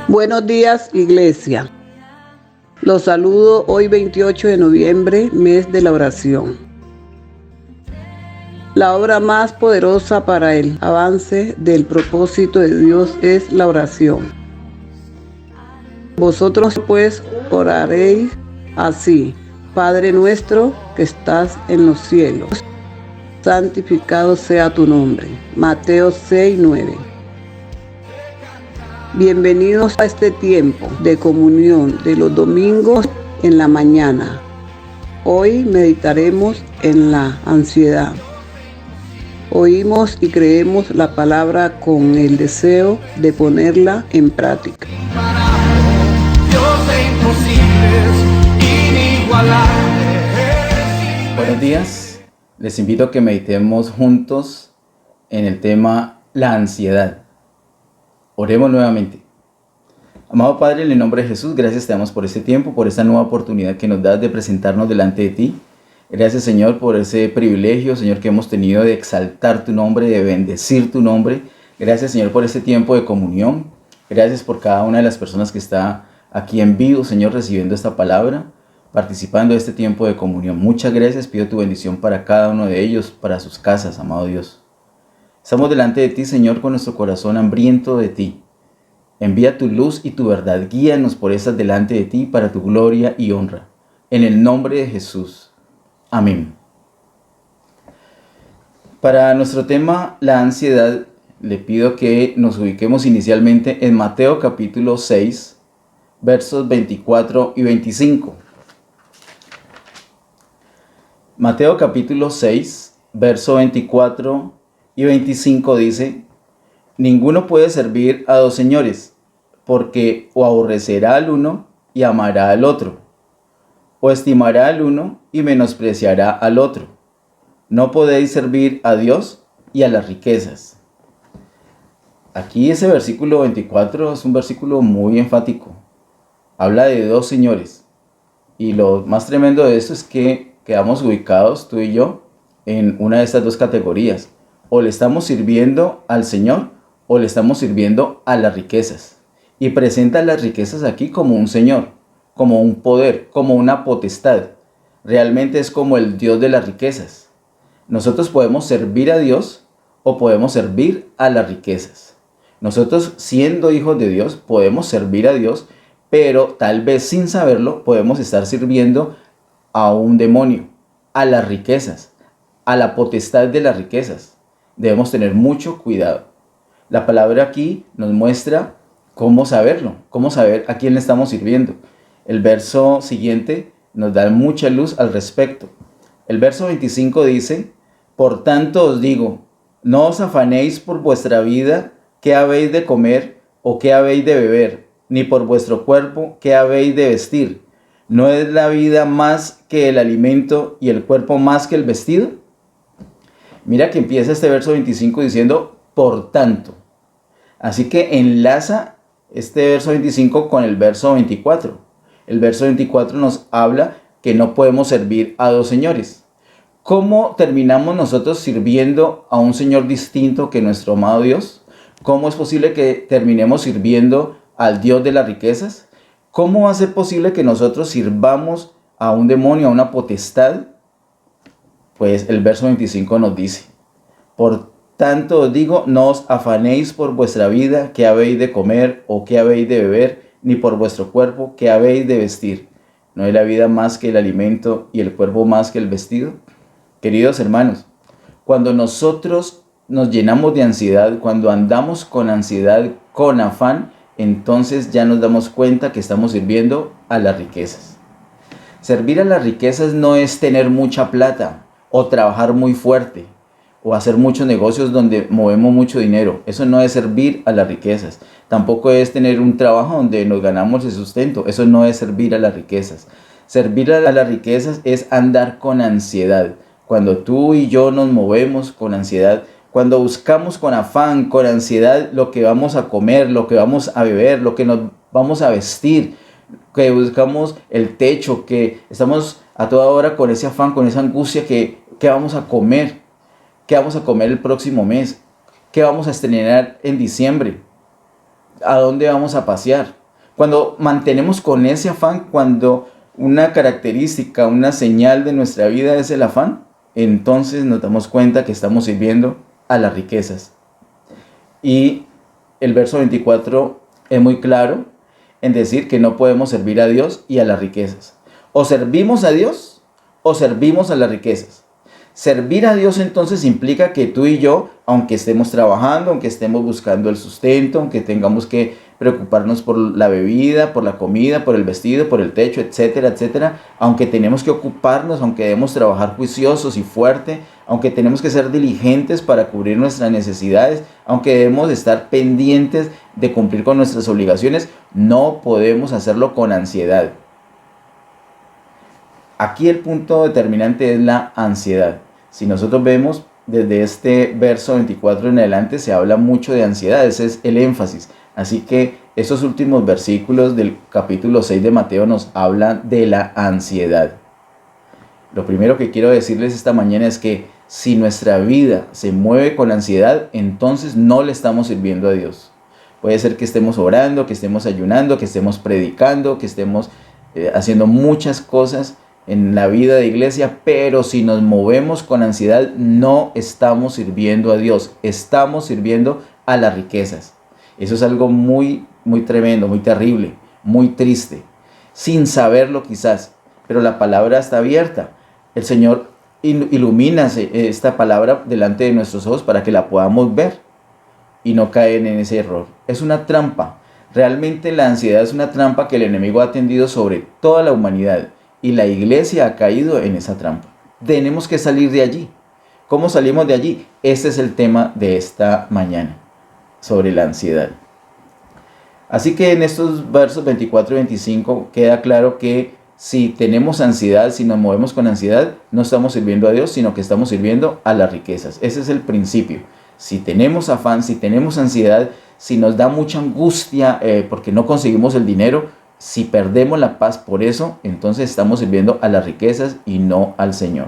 Buenos días, iglesia. Los saludo hoy 28 de noviembre, mes de la oración. La obra más poderosa para el avance del propósito de Dios es la oración. Vosotros pues oraréis así: Padre nuestro que estás en los cielos, santificado sea tu nombre. Mateo 6:9. Bienvenidos a este tiempo de comunión de los domingos en la mañana. Hoy meditaremos en la ansiedad. Oímos y creemos la palabra con el deseo de ponerla en práctica. Buenos días, les invito a que meditemos juntos en el tema la ansiedad. Oremos nuevamente. Amado Padre, en el nombre de Jesús, gracias te damos por este tiempo, por esta nueva oportunidad que nos das de presentarnos delante de ti. Gracias, Señor, por ese privilegio, Señor, que hemos tenido de exaltar tu nombre, de bendecir tu nombre. Gracias, Señor, por este tiempo de comunión. Gracias por cada una de las personas que está aquí en vivo, Señor, recibiendo esta palabra, participando de este tiempo de comunión. Muchas gracias, pido tu bendición para cada uno de ellos, para sus casas, amado Dios. Estamos delante de ti, Señor, con nuestro corazón hambriento de ti. Envía tu luz y tu verdad. Guíanos por estas delante de ti para tu gloria y honra. En el nombre de Jesús. Amén. Para nuestro tema, la ansiedad, le pido que nos ubiquemos inicialmente en Mateo capítulo 6, versos 24 y 25. Mateo capítulo 6, verso 24 y 25 dice: ninguno puede servir a dos señores, porque o aborrecerá al uno y amará al otro, o estimará al uno y menospreciará al otro. No podéis servir a Dios y a las riquezas. Aquí ese versículo 24 es un versículo muy enfático. Habla de dos señores. Y lo más tremendo de esto es que quedamos ubicados, tú y yo, en una de estas dos categorías. O le estamos sirviendo al Señor o le estamos sirviendo a las riquezas. Y presenta las riquezas aquí como un Señor, como un poder, como una potestad. Realmente es como el Dios de las riquezas. Nosotros podemos servir a Dios o podemos servir a las riquezas. Nosotros, siendo hijos de Dios, podemos servir a Dios, pero tal vez sin saberlo podemos estar sirviendo a un demonio, a las riquezas, a la potestad de las riquezas. Debemos tener mucho cuidado. La palabra aquí nos muestra cómo saberlo, cómo saber a quién le estamos sirviendo. El verso siguiente nos da mucha luz al respecto. El verso 25 dice: por tanto os digo, no os afanéis por vuestra vida, qué habéis de comer o qué habéis de beber, ni por vuestro cuerpo, qué habéis de vestir. ¿No es la vida más que el alimento y el cuerpo más que el vestido? Mira que empieza este verso 25 diciendo por tanto. Así que enlaza este verso 25 con el verso 24. El verso 24 nos habla que no podemos servir a dos señores. ¿Cómo terminamos nosotros sirviendo a un Señor distinto que nuestro amado Dios? ¿Cómo es posible que terminemos sirviendo al Dios de las riquezas? ¿Cómo va a ser posible que nosotros sirvamos a un demonio, a una potestad? Pues el verso 25 nos dice: por tanto os digo, no os afanéis por vuestra vida, qué habéis de comer o qué habéis de beber, ni por vuestro cuerpo, qué habéis de vestir. ¿No es la vida más que el alimento y el cuerpo más que el vestido? Queridos hermanos, cuando nosotros nos llenamos de ansiedad, cuando andamos con ansiedad, con afán, entonces ya nos damos cuenta que estamos sirviendo a las riquezas. Servir a las riquezas no es tener mucha plata o trabajar muy fuerte o hacer muchos negocios donde movemos mucho dinero. Eso no es servir a las riquezas. Tampoco es tener un trabajo donde nos ganamos el sustento. Eso no es servir a las riquezas. Servir a las riquezas es andar con ansiedad. Cuando tú y yo nos movemos con ansiedad, cuando buscamos con afán, con ansiedad lo que vamos a comer, lo que vamos a beber, lo que nos vamos a vestir, que buscamos el techo, que estamos a toda hora con ese afán, con esa angustia que vamos a comer, qué vamos a comer el próximo mes, qué vamos a estrenar en diciembre. ¿A dónde vamos a pasear? Cuando mantenemos con ese afán, cuando una característica, una señal de nuestra vida es el afán, entonces nos damos cuenta que estamos sirviendo a las riquezas. Y el verso 24 es muy claro en decir que no podemos servir a Dios y a las riquezas. O servimos a Dios o servimos a las riquezas. Servir a Dios entonces implica que tú y yo, aunque estemos trabajando, aunque estemos buscando el sustento, aunque tengamos que preocuparnos por la bebida, por la comida, por el vestido, por el techo, etcétera, etcétera, aunque tenemos que ocuparnos, aunque debemos trabajar juiciosos y fuerte, aunque tenemos que ser diligentes para cubrir nuestras necesidades, aunque debemos estar pendientes de cumplir con nuestras obligaciones, no podemos hacerlo con ansiedad. Aquí el punto determinante es la ansiedad. Si nosotros vemos desde este verso 24 en adelante, se habla mucho de ansiedad, ese es el énfasis. Así que estos últimos versículos del capítulo 6 de Mateo nos hablan de la ansiedad. Lo primero que quiero decirles esta mañana es que si nuestra vida se mueve con ansiedad, entonces no le estamos sirviendo a Dios. Puede ser que estemos orando, que estemos ayunando, que estemos predicando, que estemos haciendo muchas cosas en la vida de iglesia, pero si nos movemos con ansiedad, no estamos sirviendo a Dios, estamos sirviendo a las riquezas. Eso es algo muy, muy tremendo, muy terrible, muy triste, sin saberlo quizás, pero la palabra está abierta. El Señor ilumina esta palabra delante de nuestros ojos para que la podamos ver y no caer en ese error. Es una trampa. Realmente la ansiedad es una trampa que el enemigo ha tendido sobre toda la humanidad. Y la iglesia ha caído en esa trampa. Tenemos que salir de allí. ¿Cómo salimos de allí? Este es el tema de esta mañana, sobre la ansiedad. Así que en estos versos 24 y 25 queda claro que si tenemos ansiedad, si nos movemos con ansiedad, no estamos sirviendo a Dios, sino que estamos sirviendo a las riquezas. Ese es el principio. Si tenemos afán, si tenemos ansiedad, si nos da mucha angustia porque no conseguimos el dinero, si perdemos la paz por eso, entonces estamos sirviendo a las riquezas y no al Señor.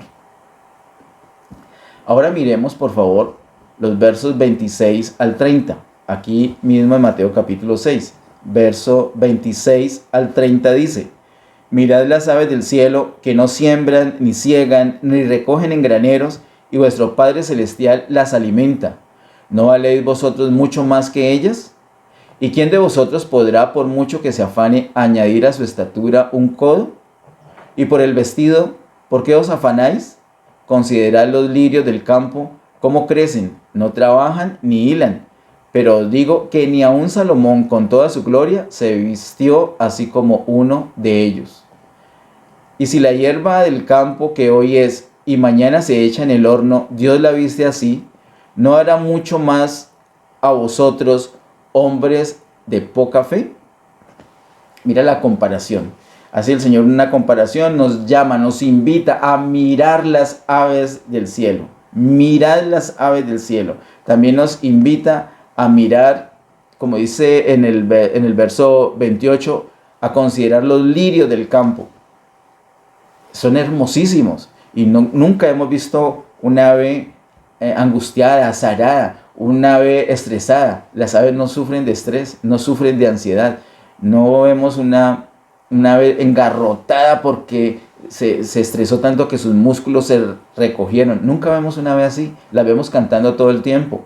Ahora miremos, por favor, los versos 26 al 30. Aquí mismo en Mateo capítulo 6, verso 26 al 30 dice: Mirad las aves del cielo, que no siembran, ni siegan, ni recogen en graneros, y vuestro Padre Celestial las alimenta. ¿No valéis vosotros mucho más que ellas? ¿Y quién de vosotros podrá, por mucho que se afane, añadir a su estatura un codo? Y por el vestido, ¿por qué os afanáis? Considerad los lirios del campo, cómo crecen, no trabajan ni hilan. Pero os digo que ni aun Salomón, con toda su gloria, se vistió así como uno de ellos. Y si la hierba del campo que hoy es y mañana se echa en el horno, Dios la viste así, ¿no hará mucho más a vosotros, hombres de poca fe? Mira la comparación. Así el Señor, una comparación, nos llama, nos invita a mirar las aves del cielo. Mirad las aves del cielo. También nos invita a mirar, como dice en el verso 28, a considerar los lirios del campo. Son hermosísimos y nunca hemos visto un ave angustiada, azarada, un ave estresada. Las aves no sufren de estrés, no sufren de ansiedad. No vemos una ave engarrotada porque se estresó tanto que sus músculos se recogieron. Nunca vemos una ave así. La vemos cantando todo el tiempo.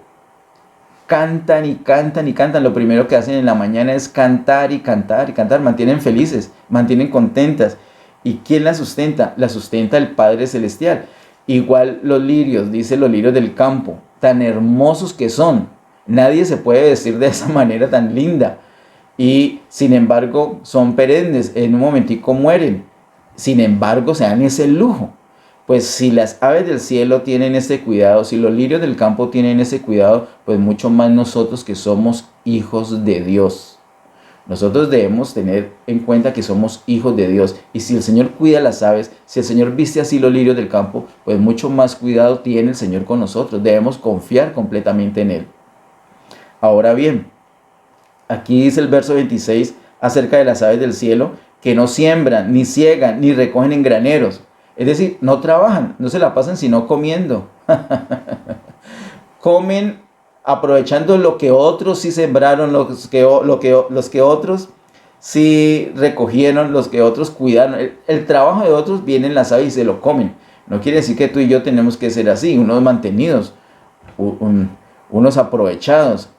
Cantan y cantan y cantan. Lo primero que hacen en la mañana es cantar y cantar y cantar. Mantienen felices, mantienen contentas. ¿Y quién las sustenta? La sustenta el Padre Celestial. Igual los lirios, dice los lirios del campo, tan hermosos que son. Nadie se puede vestir de esa manera tan linda. Y sin embargo son perennes, en un momentico mueren. Sin embargo se dan ese lujo. Pues si las aves del cielo tienen ese cuidado, si los lirios del campo tienen ese cuidado, pues mucho más nosotros que somos hijos de Dios. Nosotros debemos tener en cuenta que somos hijos de Dios. Y si el Señor cuida las aves, si el Señor viste así los lirios del campo, pues mucho más cuidado tiene el Señor con nosotros. Debemos confiar completamente en Él. Ahora bien, aquí dice el verso 26 acerca de las aves del cielo, que no siembran, ni siegan, ni recogen en graneros. Es decir, no trabajan, no se la pasan sino comiendo. Comen aprovechando lo que otros sí sembraron, los que otros sí recogieron, los que otros cuidaron. El trabajo de otros vienen las aves y se lo comen. No quiere decir que tú y yo tenemos que ser así, unos mantenidos, unos aprovechados,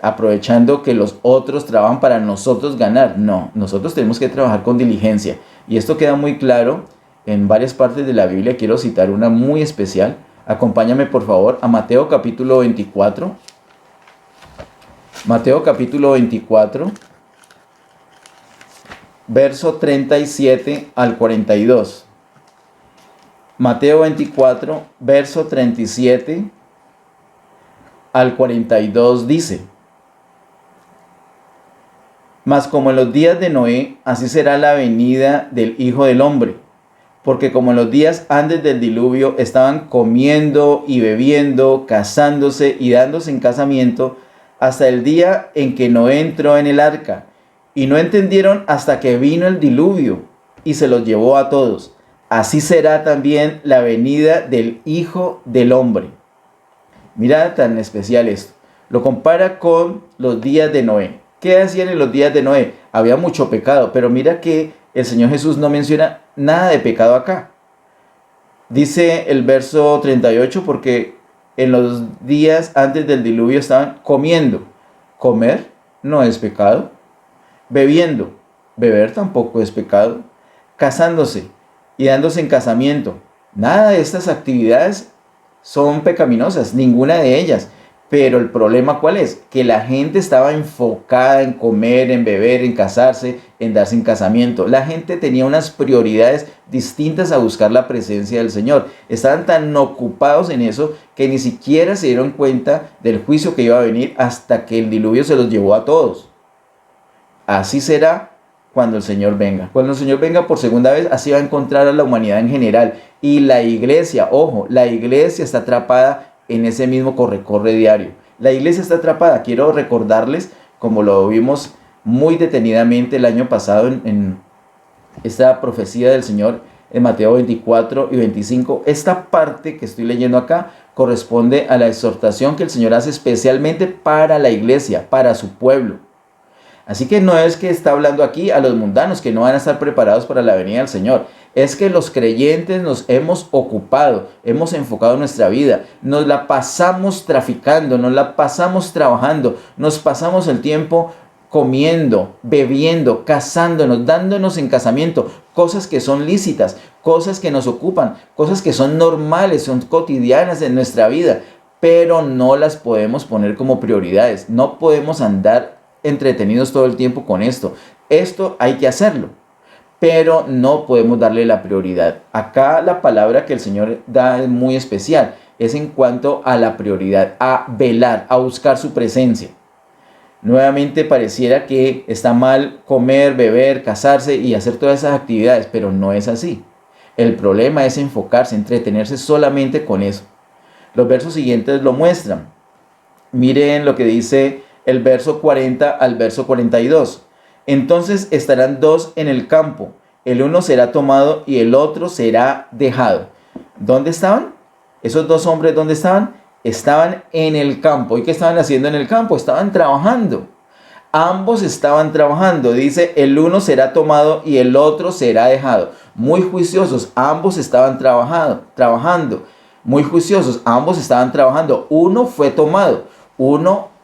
aprovechando que los otros trabajan para nosotros ganar. No, nosotros tenemos que trabajar con diligencia. Y esto queda muy claro en varias partes de la Biblia. Quiero citar una muy especial. Acompáñame por favor a Mateo capítulo 24. Mateo capítulo 24, verso 37 al 42. Mateo 24, verso 37 al 42 dice: Mas como en los días de Noé, así será la venida del Hijo del Hombre. Porque como en los días antes del diluvio estaban comiendo y bebiendo, casándose y dándose en casamiento, hasta el día en que Noé entró en el arca, y no entendieron hasta que vino el diluvio y se los llevó a todos. Así será también la venida del Hijo del Hombre. Mira tan especial esto. Lo compara con los días de Noé. ¿Qué hacían en los días de Noé? Había mucho pecado, pero mira que el Señor Jesús no menciona nada de pecado acá. Dice el verso 38, porque en los días antes del diluvio estaban comiendo. Comer no es pecado. Bebiendo. Beber tampoco es pecado. Casándose y dándose en casamiento. Nada de estas actividades son pecaminosas, ninguna de ellas. Pero el problema ¿cuál es? Que la gente estaba enfocada en comer, en beber, en casarse, en darse en casamiento. La gente tenía unas prioridades distintas a buscar la presencia del Señor. Estaban tan ocupados en eso que ni siquiera se dieron cuenta del juicio que iba a venir hasta que el diluvio se los llevó a todos. Así será cuando el Señor venga. Cuando el Señor venga por segunda vez, así va a encontrar a la humanidad en general. Y la iglesia, ojo, la iglesia está atrapada en ese mismo corre-corre diario. La iglesia está atrapada. Quiero recordarles, como lo vimos muy detenidamente el año pasado en esta profecía del Señor en Mateo 24 y 25, esta parte que estoy leyendo acá corresponde a la exhortación que el Señor hace especialmente para la iglesia, para su pueblo. Así que no es que está hablando aquí a los mundanos que no van a estar preparados para la venida del Señor. Es que los creyentes nos hemos ocupado, hemos enfocado nuestra vida, nos la pasamos traficando, nos la pasamos trabajando, nos pasamos el tiempo comiendo, bebiendo, casándonos, dándonos en casamiento, cosas que son lícitas, cosas que nos ocupan, cosas que son normales, son cotidianas en nuestra vida, pero no las podemos poner como prioridades, no podemos andar entretenidos todo el tiempo con esto. Esto hay que hacerlo, pero no podemos darle la prioridad. Acá la palabra que el Señor da es muy especial, es en cuanto a la prioridad, a velar, a buscar su presencia. Nuevamente pareciera que está mal comer, beber, casarse y hacer todas esas actividades, pero no es así. El problema es enfocarse, entretenerse solamente con eso. Los versos siguientes lo muestran. Miren lo que dice el verso 40 al verso 42. Entonces estarán dos en el campo, el uno será tomado y el otro será dejado. ¿Dónde estaban? Esos dos hombres, ¿dónde estaban? Estaban en el campo. ¿Y qué estaban haciendo en el campo? Estaban trabajando. Ambos estaban trabajando. Dice, el uno será tomado y el otro será dejado. Muy juiciosos, ambos estaban trabajando. Muy juiciosos, ambos estaban trabajando. Uno fue tomado,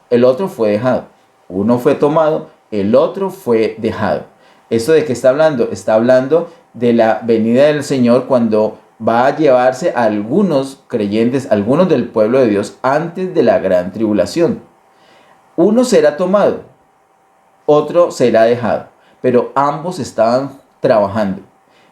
el otro fue dejado. Uno fue tomado, el otro fue dejado. ¿Esto de qué está hablando? Está hablando de la venida del Señor cuando va a llevarse a algunos creyentes, algunos del pueblo de Dios antes de la gran tribulación. Uno será tomado, otro será dejado, pero ambos estaban trabajando.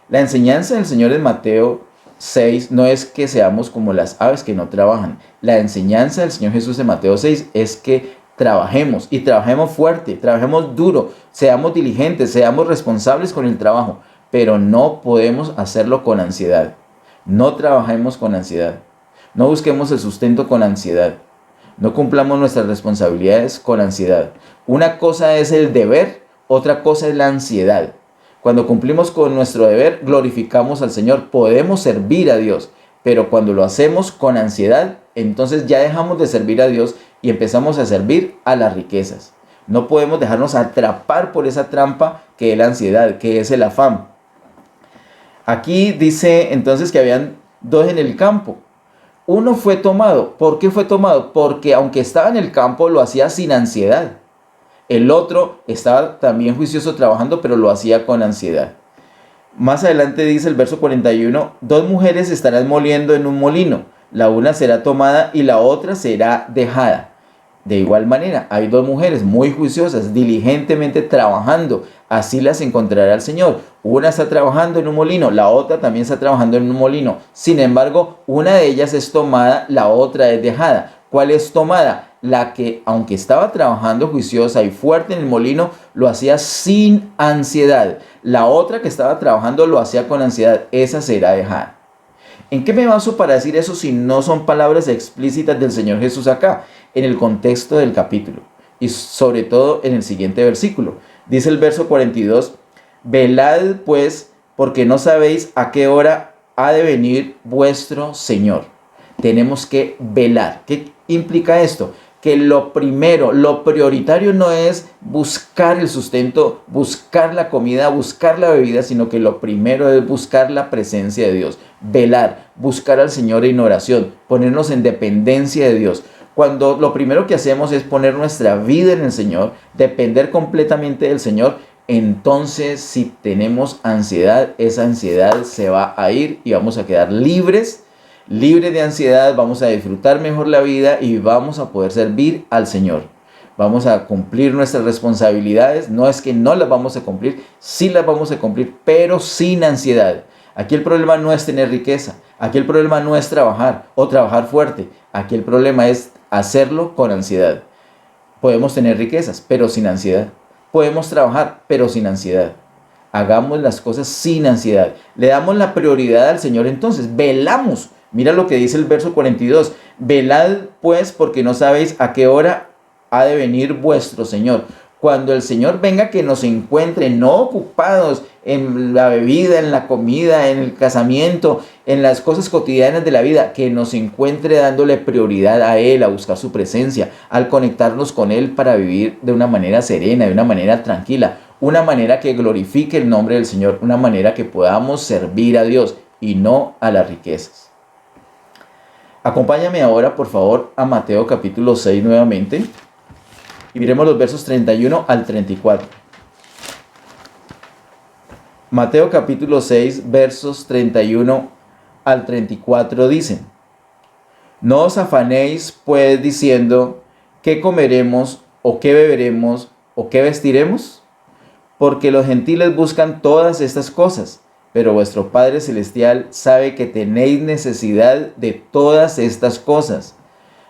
La enseñanza del Señor en Mateo 6 no es que seamos como las aves que no trabajan. La enseñanza del Señor Jesús en Mateo 6 es que trabajemos y trabajemos fuerte, trabajemos duro, seamos diligentes, seamos responsables con el trabajo, pero no podemos hacerlo con ansiedad. No trabajemos con ansiedad. No busquemos el sustento con ansiedad. No cumplamos nuestras responsabilidades con ansiedad. Una cosa es el deber, otra cosa es la ansiedad. Cuando cumplimos con nuestro deber, glorificamos al Señor, podemos servir a Dios, pero cuando lo hacemos con ansiedad, entonces ya dejamos de servir a Dios y empezamos a servir a las riquezas. No podemos dejarnos atrapar por esa trampa que es la ansiedad, que es el afán. Aquí dice entonces que habían dos en el campo. Uno fue tomado. ¿Por qué fue tomado? Porque aunque estaba en el campo, lo hacía sin ansiedad. El otro estaba también juicioso trabajando, pero lo hacía con ansiedad. Más adelante dice el verso 41, dos mujeres estarán moliendo en un molino, la una será tomada y la otra será dejada. De igual manera, hay dos mujeres muy juiciosas, diligentemente trabajando, así las encontrará el Señor. Una está trabajando en un molino, la otra también está trabajando en un molino. Sin embargo, una de ellas es tomada, la otra es dejada. ¿Cuál es tomada? La que, aunque estaba trabajando juiciosa y fuerte en el molino, lo hacía sin ansiedad. La otra que estaba trabajando lo hacía con ansiedad. Esa será dejada. ¿En qué me baso para decir eso si no son palabras explícitas del Señor Jesús acá? En el contexto del capítulo y sobre todo en el siguiente versículo. Dice el verso 42, velad pues, porque no sabéis a qué hora ha de venir vuestro Señor. Tenemos que velar. ¿Qué implica esto? Que lo primero, lo prioritario no es buscar el sustento, buscar la comida, buscar la bebida, sino que lo primero es buscar la presencia de Dios. Velar, buscar al Señor en oración, ponernos en dependencia de Dios. Cuando lo primero que hacemos es poner nuestra vida en el Señor, depender completamente del Señor, entonces si tenemos ansiedad, esa ansiedad se va a ir y vamos a quedar libres de ansiedad, vamos a disfrutar mejor la vida y vamos a poder servir al Señor. Vamos a cumplir nuestras responsabilidades, no es que no las vamos a cumplir, sí las vamos a cumplir, pero sin ansiedad. Aquí el problema no es tener riqueza, aquí el problema no es trabajar o trabajar fuerte, aquí el problema es hacerlo con ansiedad. Podemos tener riquezas, pero sin ansiedad. Podemos trabajar, pero sin ansiedad. Hagamos las cosas sin ansiedad. Le damos la prioridad al Señor entonces, velamos. Mira lo que dice el verso 42. Velad pues porque no sabéis a qué hora ha de venir vuestro Señor. Cuando el Señor venga, que nos encuentre no ocupados en la bebida, en la comida, en el casamiento, en las cosas cotidianas de la vida, que nos encuentre dándole prioridad a Él, a buscar su presencia, al conectarnos con Él para vivir de una manera serena, de una manera tranquila, una manera que glorifique el nombre del Señor, una manera que podamos servir a Dios y no a las riquezas. Acompáñame ahora, por favor, a Mateo capítulo 6 nuevamente y miremos los versos 31 al 34. Mateo capítulo 6, versos 31 al 34 dicen: No os afanéis pues diciendo, ¿qué comeremos o qué beberemos o qué vestiremos? Porque los gentiles buscan todas estas cosas, pero vuestro Padre Celestial sabe que tenéis necesidad de todas estas cosas.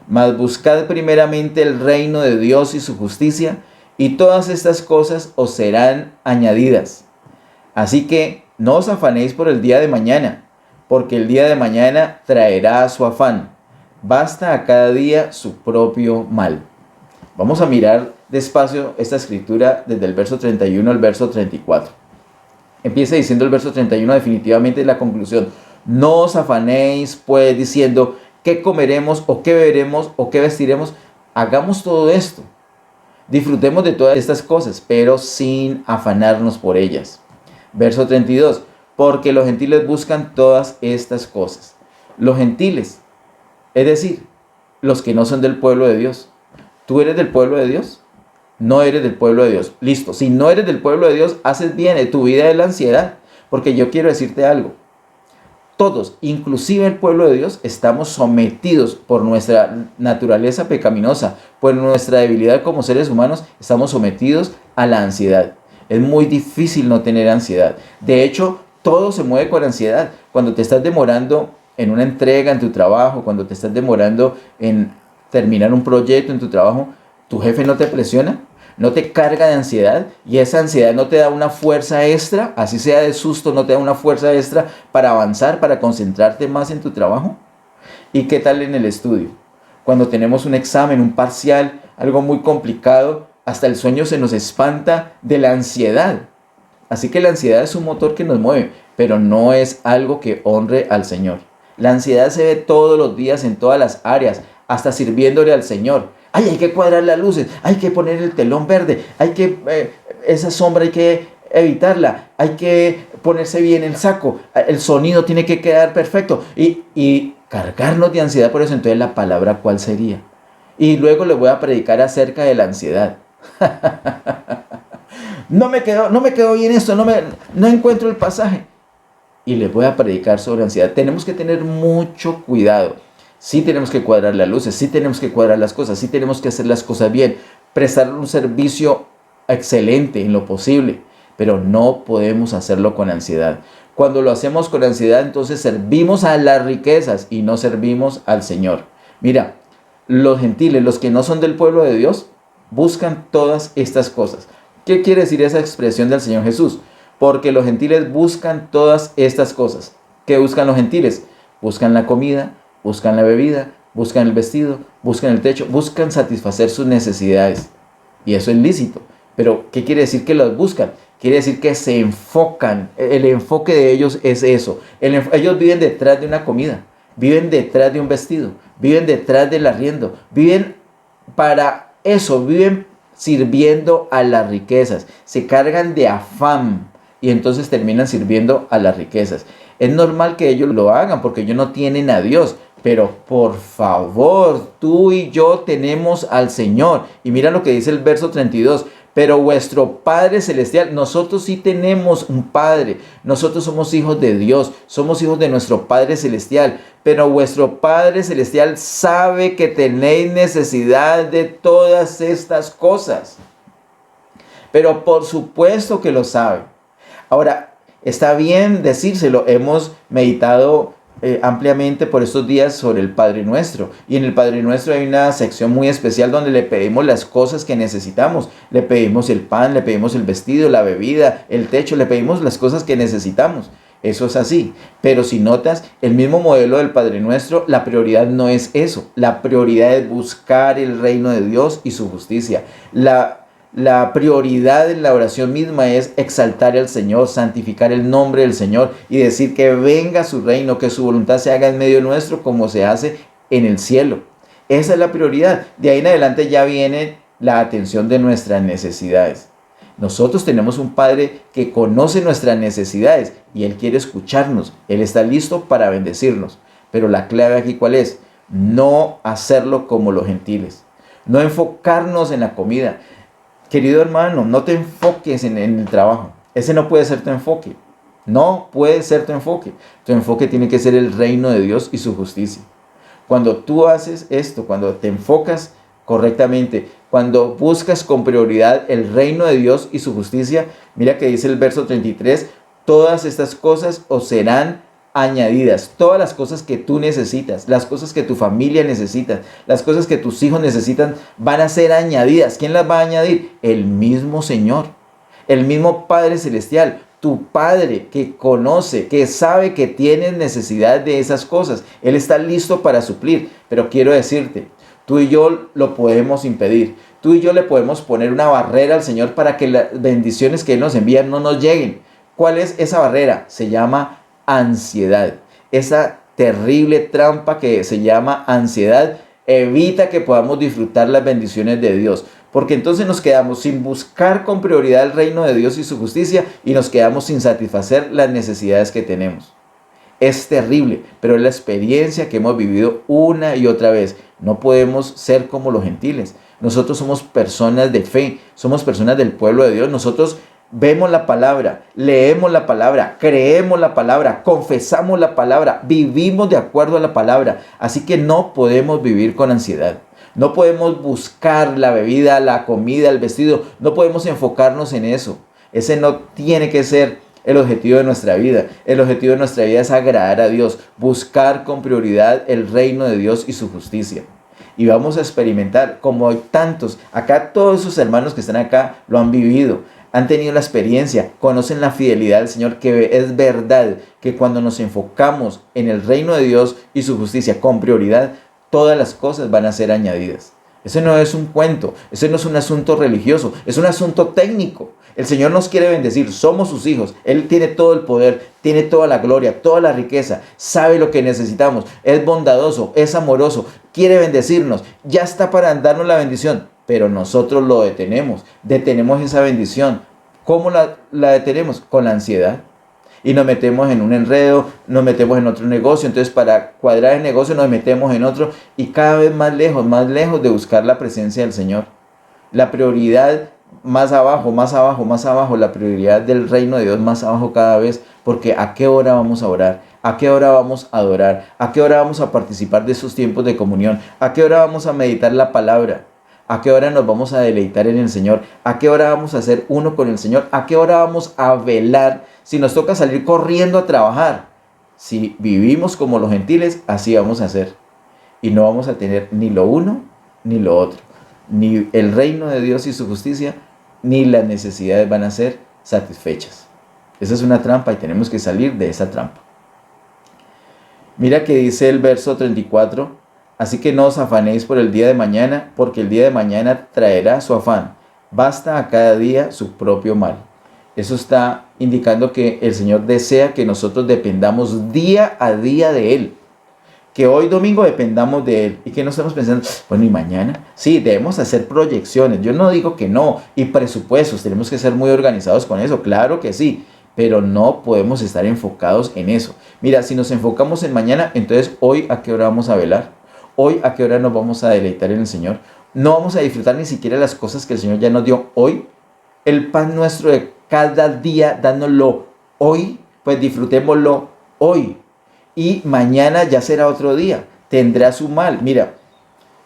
Mas buscad primeramente el reino de Dios y su justicia, y todas estas cosas os serán añadidas. Así que no os afanéis por el día de mañana, porque el día de mañana traerá su afán. Basta a cada día su propio mal. Vamos a mirar despacio esta escritura desde el verso 31 al verso 34. Empieza diciendo el verso 31, definitivamente la conclusión. No os afanéis pues diciendo, ¿qué comeremos o qué beberemos o qué vestiremos? Hagamos todo esto. Disfrutemos de todas estas cosas, pero sin afanarnos por ellas. Verso 32. Porque los gentiles buscan todas estas cosas. Los gentiles, es decir, los que no son del pueblo de Dios. ¿Tú eres del pueblo de Dios? No eres del pueblo de Dios. Listo. Si no eres del pueblo de Dios, haces bien. Tu vida es la ansiedad. Porque yo quiero decirte algo. Todos, inclusive el pueblo de Dios, estamos sometidos por nuestra naturaleza pecaminosa, por nuestra debilidad como seres humanos, estamos sometidos a la ansiedad. Es muy difícil no tener ansiedad. De hecho, todo se mueve con ansiedad. Cuando te estás demorando en una entrega en tu trabajo, cuando te estás demorando en terminar un proyecto en tu trabajo, ¿tu jefe no te presiona? ¿No te carga de ansiedad? Y esa ansiedad no te da una fuerza extra, así sea de susto, no te da una fuerza extra para avanzar, para concentrarte más en tu trabajo. ¿Y qué tal en el estudio? Cuando tenemos un examen, un parcial, algo muy complicado, hasta el sueño se nos espanta de la ansiedad. Así que la ansiedad es un motor que nos mueve, pero no es algo que honre al Señor. La ansiedad se ve todos los días en todas las áreas, hasta sirviéndole al Señor. Ay, hay que cuadrar las luces, hay que poner el telón verde, esa sombra hay que evitarla, hay que ponerse bien el saco, el sonido tiene que quedar perfecto y cargarnos de ansiedad por eso. Entonces la palabra, ¿cuál sería? Y luego les voy a predicar acerca de la ansiedad. No me quedó bien esto, no encuentro el pasaje. Y les voy a predicar sobre ansiedad. Tenemos que tener mucho cuidado. Sí tenemos que cuadrar las luces, sí tenemos que cuadrar las cosas, sí tenemos que hacer las cosas bien, prestar un servicio excelente en lo posible, pero no podemos hacerlo con ansiedad. Cuando lo hacemos con ansiedad, entonces servimos a las riquezas y no servimos al Señor. Mira, los gentiles, los que no son del pueblo de Dios, buscan todas estas cosas. ¿Qué quiere decir esa expresión del Señor Jesús? Porque los gentiles buscan todas estas cosas. ¿Qué buscan los gentiles? Buscan la comida, buscan la bebida, buscan el vestido, buscan el techo, buscan satisfacer sus necesidades. Y eso es lícito. Pero ¿qué quiere decir que los buscan? Quiere decir que se enfocan. El enfoque de ellos es eso. Ellos viven detrás de una comida, viven detrás de un vestido, viven detrás del arriendo, viven para eso, viven sirviendo a las riquezas. Se cargan de afán y entonces terminan sirviendo a las riquezas. Es normal que ellos lo hagan porque ellos no tienen a Dios. Pero por favor, tú y yo tenemos al Señor. Y mira lo que dice el verso 32. Pero vuestro Padre Celestial, nosotros sí tenemos un Padre. Nosotros somos hijos de Dios. Somos hijos de nuestro Padre Celestial. Pero vuestro Padre Celestial sabe que tenéis necesidad de todas estas cosas. Pero por supuesto que lo sabe. Ahora, está bien decírselo. Hemos meditado ampliamente por estos días sobre el Padre Nuestro, y en el Padre Nuestro hay una sección muy especial donde le pedimos las cosas que necesitamos. Le pedimos el pan, le pedimos el vestido, la bebida, el techo, le pedimos las cosas que necesitamos. Eso es así, pero si notas el mismo modelo del Padre Nuestro, la prioridad no es eso. La prioridad es buscar el reino de Dios y su justicia. La prioridad en la oración misma es exaltar al Señor, santificar el nombre del Señor y decir que venga su reino, que su voluntad se haga en medio nuestro como se hace en el cielo. Esa es la prioridad. De ahí en adelante ya viene la atención de nuestras necesidades. Nosotros tenemos un Padre que conoce nuestras necesidades y Él quiere escucharnos. Él está listo para bendecirnos. Pero la clave aquí, ¿cuál es? No hacerlo como los gentiles. No enfocarnos en la comida. Querido hermano, no te enfoques en el trabajo. Ese no puede ser tu enfoque. No puede ser tu enfoque. Tu enfoque tiene que ser el reino de Dios y su justicia. Cuando tú haces esto, cuando te enfocas correctamente, cuando buscas con prioridad el reino de Dios y su justicia, mira que dice el verso 33, todas estas cosas os serán añadidas. Todas las cosas que tú necesitas, las cosas que tu familia necesita, las cosas que tus hijos necesitan, van a ser añadidas. ¿Quién las va a añadir? El mismo Señor, el mismo Padre Celestial, tu Padre que conoce, que sabe que tienes necesidad de esas cosas. Él está listo para suplir, pero quiero decirte, tú y yo lo podemos impedir. Tú y yo le podemos poner una barrera al Señor para que las bendiciones que Él nos envía no nos lleguen. ¿Cuál es esa barrera? Se llama ansiedad. Esa terrible trampa que se llama ansiedad evita que podamos disfrutar las bendiciones de Dios, porque entonces nos quedamos sin buscar con prioridad el reino de Dios y su justicia y nos quedamos sin satisfacer las necesidades que tenemos. Es terrible, pero es la experiencia que hemos vivido una y otra vez. No podemos ser como los gentiles. Nosotros somos personas de fe, somos personas del pueblo de Dios. Nosotros vemos la palabra, leemos la palabra, creemos la palabra, confesamos la palabra, vivimos de acuerdo a la palabra. Así que no podemos vivir con ansiedad. No podemos buscar la bebida, la comida, el vestido. No podemos enfocarnos en eso. Ese no tiene que ser el objetivo de nuestra vida. El objetivo de nuestra vida es agradar a Dios, buscar con prioridad el reino de Dios y su justicia. Y vamos a experimentar, como hay tantos, acá todos esos hermanos que están acá lo han vivido. Han tenido la experiencia, conocen la fidelidad del Señor, que es verdad que cuando nos enfocamos en el reino de Dios y su justicia con prioridad, todas las cosas van a ser añadidas. Ese no es un cuento, ese no es un asunto religioso, es un asunto técnico. El Señor nos quiere bendecir, somos sus hijos, Él tiene todo el poder, tiene toda la gloria, toda la riqueza, sabe lo que necesitamos, es bondadoso, es amoroso, quiere bendecirnos, ya está para darnos la bendición, pero nosotros lo detenemos esa bendición. ¿Cómo la detenemos? Con la ansiedad. Y nos metemos en un enredo, nos metemos en otro negocio, entonces para cuadrar el negocio nos metemos en otro y cada vez más lejos de buscar la presencia del Señor. La prioridad más abajo, la prioridad del reino de Dios más abajo cada vez, porque ¿a qué hora vamos a orar? ¿A qué hora vamos a adorar? ¿A qué hora vamos a participar de esos tiempos de comunión? ¿A qué hora vamos a meditar la palabra? ¿A qué hora nos vamos a deleitar en el Señor? ¿A qué hora vamos a ser uno con el Señor? ¿A qué hora vamos a velar? Si nos toca salir corriendo a trabajar, si vivimos como los gentiles, así vamos a hacer. Y no vamos a tener ni lo uno ni lo otro. Ni el reino de Dios y su justicia, ni las necesidades van a ser satisfechas. Esa es una trampa y tenemos que salir de esa trampa. Mira que dice el verso 34, así que no os afanéis por el día de mañana, porque el día de mañana traerá su afán. Basta a cada día su propio mal. Eso está indicando que el Señor desea que nosotros dependamos día a día de Él. Que hoy domingo dependamos de Él y que no estemos pensando, bueno, ¿y mañana? Sí, debemos hacer proyecciones. Yo no digo que no. Y presupuestos, tenemos que ser muy organizados con eso. Claro que sí, pero no podemos estar enfocados en eso. Mira, si nos enfocamos en mañana, entonces hoy ¿a qué hora vamos a velar? Hoy ¿a qué hora nos vamos a deleitar en el Señor? No vamos a disfrutar ni siquiera las cosas que el Señor ya nos dio hoy. El pan nuestro de cada día, dándolo hoy, pues disfrutémoslo hoy. Y mañana ya será otro día, tendrá su mal. Mira,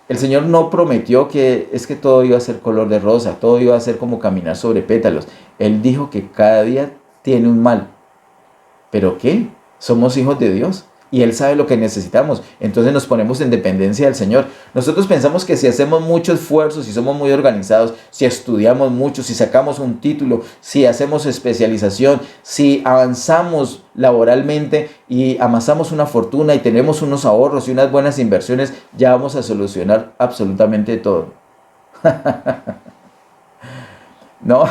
el Señor no prometió que es que todo iba a ser color de rosa, todo iba a ser como caminar sobre pétalos. Él dijo que cada día tiene un mal. ¿Pero qué? Somos hijos de Dios y Él sabe lo que necesitamos. Entonces nos ponemos en dependencia del Señor. Nosotros pensamos que si hacemos mucho esfuerzo, si somos muy organizados, si estudiamos mucho, si sacamos un título, si hacemos especialización, si avanzamos laboralmente y amasamos una fortuna y tenemos unos ahorros y unas buenas inversiones, ya vamos a solucionar absolutamente todo. No,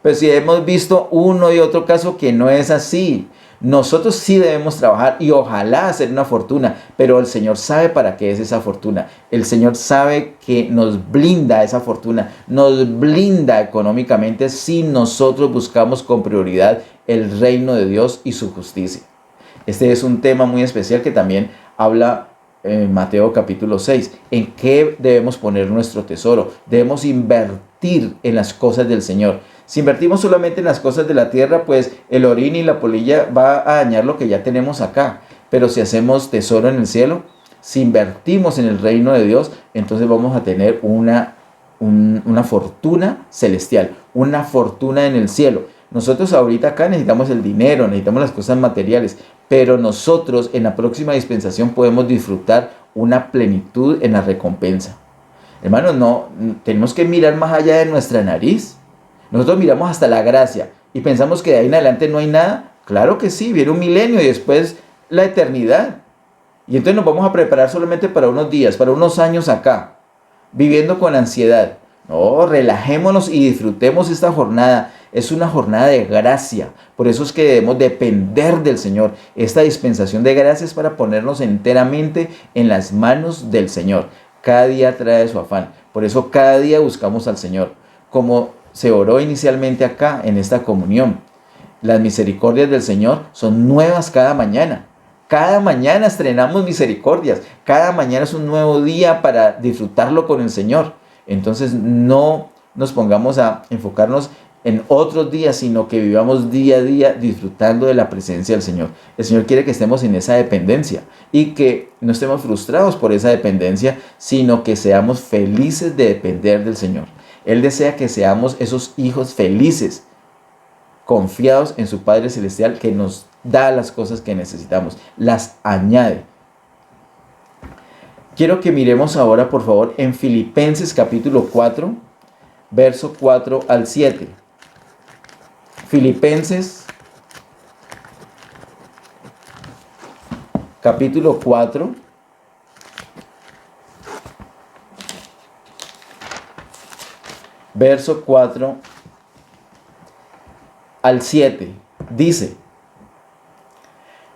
pues si hemos visto uno y otro caso que no es así. Nosotros sí debemos trabajar y ojalá hacer una fortuna, pero el Señor sabe para qué es esa fortuna. El Señor sabe que nos blinda esa fortuna, nos blinda económicamente si nosotros buscamos con prioridad el reino de Dios y su justicia. Este es un tema muy especial que también habla en Mateo capítulo 6. ¿En qué debemos poner nuestro tesoro? Debemos invertir en las cosas del Señor. Si invertimos solamente en las cosas de la tierra, pues el orín y la polilla va a dañar lo que ya tenemos acá. Pero si hacemos tesoro en el cielo, si invertimos en el reino de Dios, entonces vamos a tener una fortuna celestial, una fortuna en el cielo. Nosotros ahorita acá necesitamos el dinero, necesitamos las cosas materiales, pero nosotros en la próxima dispensación podemos disfrutar una plenitud en la recompensa. Hermanos, no, tenemos que mirar más allá de nuestra nariz. Nosotros miramos hasta la gracia y pensamos que de ahí en adelante no hay nada. Claro que sí, viene un milenio y después la eternidad. Y entonces nos vamos a preparar solamente para unos días, para unos años acá, viviendo con ansiedad. No, relajémonos y disfrutemos esta jornada. Es una jornada de gracia. Por eso es que debemos depender del Señor. Esta dispensación de gracia es para ponernos enteramente en las manos del Señor. Cada día trae su afán. Por eso cada día buscamos al Señor. Como se oró inicialmente acá en esta comunión. Las misericordias del Señor son nuevas cada mañana. Cada mañana estrenamos misericordias. Cada mañana es un nuevo día para disfrutarlo con el Señor. Entonces no nos pongamos a enfocarnos en otros días, sino que vivamos día a día disfrutando de la presencia del Señor. El Señor quiere que estemos en esa dependencia y que no estemos frustrados por esa dependencia, sino que seamos felices de depender del Señor. Él desea que seamos esos hijos felices, confiados en su Padre Celestial, que nos da las cosas que necesitamos, las añade. Quiero que miremos ahora, por favor, en Filipenses capítulo 4, verso 4 al 7. Filipenses capítulo 4, verso 4 al 7. Dice: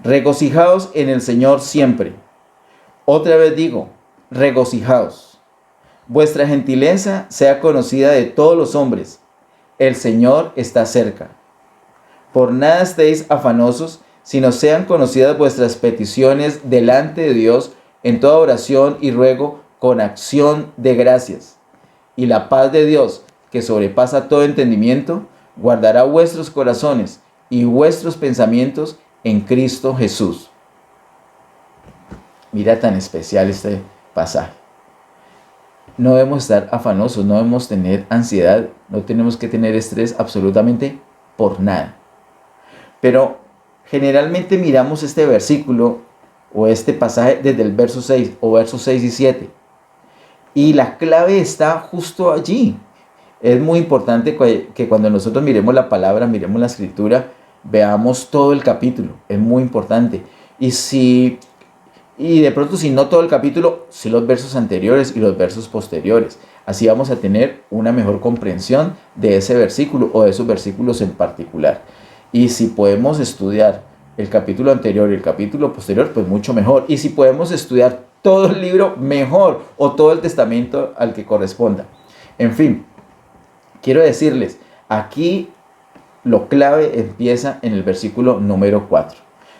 regocijaos en el Señor siempre. Otra vez digo, regocijaos. Vuestra gentileza sea conocida de todos los hombres. El Señor está cerca. Por nada estéis afanosos, sino sean conocidas vuestras peticiones delante de Dios en toda oración y ruego con acción de gracias. Y la paz de Dios, que sobrepasa todo entendimiento, guardará vuestros corazones y vuestros pensamientos en Cristo Jesús. Mira tan especial este pasaje. No debemos estar afanosos, no debemos tener ansiedad, no tenemos que tener estrés absolutamente por nada. Pero generalmente miramos este versículo o este pasaje desde el verso 6 o versos 6 y 7. Y la clave está justo allí. Es muy importante que cuando nosotros miremos la palabra, miremos la escritura, veamos todo el capítulo. Es muy importante. Y de pronto, si no todo el capítulo, sí los versos anteriores y los versos posteriores. Así vamos a tener una mejor comprensión de ese versículo o de esos versículos en particular. Y si podemos estudiar el capítulo anterior y el capítulo posterior, pues mucho mejor. Y si podemos estudiar todo el libro, mejor, o todo el testamento al que corresponda. En fin, quiero decirles, aquí lo clave empieza en el versículo número 4.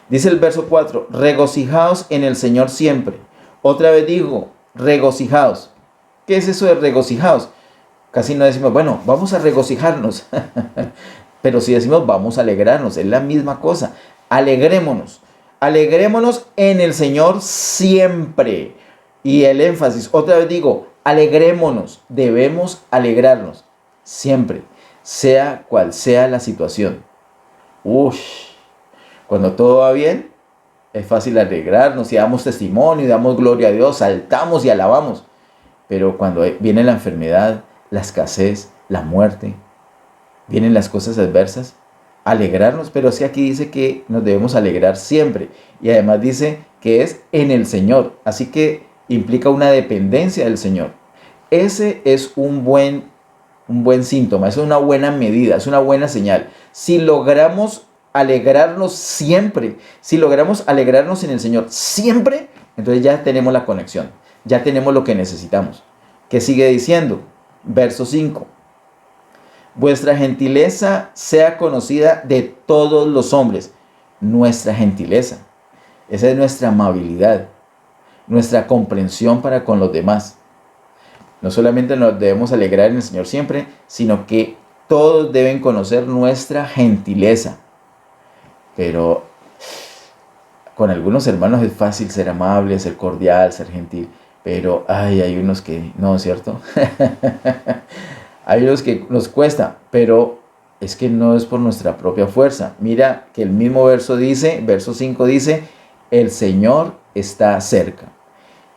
Dice el verso 4, regocijaos en el Señor siempre. Otra vez digo, regocijaos. ¿Qué es eso de regocijaos? Casi no decimos, bueno, vamos a regocijarnos. Pero si decimos, vamos a alegrarnos, es la misma cosa. Alegrémonos. Alegrémonos en el Señor siempre. Y el énfasis, otra vez digo, alegrémonos. Debemos alegrarnos siempre, sea cual sea la situación. Cuando todo va bien, es fácil alegrarnos y damos testimonio y damos gloria a Dios, saltamos y alabamos. Pero cuando viene la enfermedad, la escasez, la muerte, vienen las cosas adversas, alegrarnos, pero sí aquí dice que nos debemos alegrar siempre. Y además dice que es en el Señor, así que implica una dependencia del Señor. Ese es un buen síntoma, es una buena medida, es una buena señal. Si logramos alegrarnos siempre, si logramos alegrarnos en el Señor siempre, entonces ya tenemos la conexión, ya tenemos lo que necesitamos. ¿Qué sigue diciendo? Verso 5. Vuestra gentileza sea conocida de todos los hombres. Nuestra gentileza, esa es nuestra amabilidad, nuestra comprensión para con los demás. No solamente nos debemos alegrar en el Señor siempre, sino que todos deben conocer nuestra gentileza. Pero con algunos hermanos es fácil ser amable, ser cordial, ser gentil. Pero hay unos que no, ¿cierto? Hay unos que nos cuesta, pero es que no es por nuestra propia fuerza. Mira que el mismo verso 5 dice, el Señor está cerca.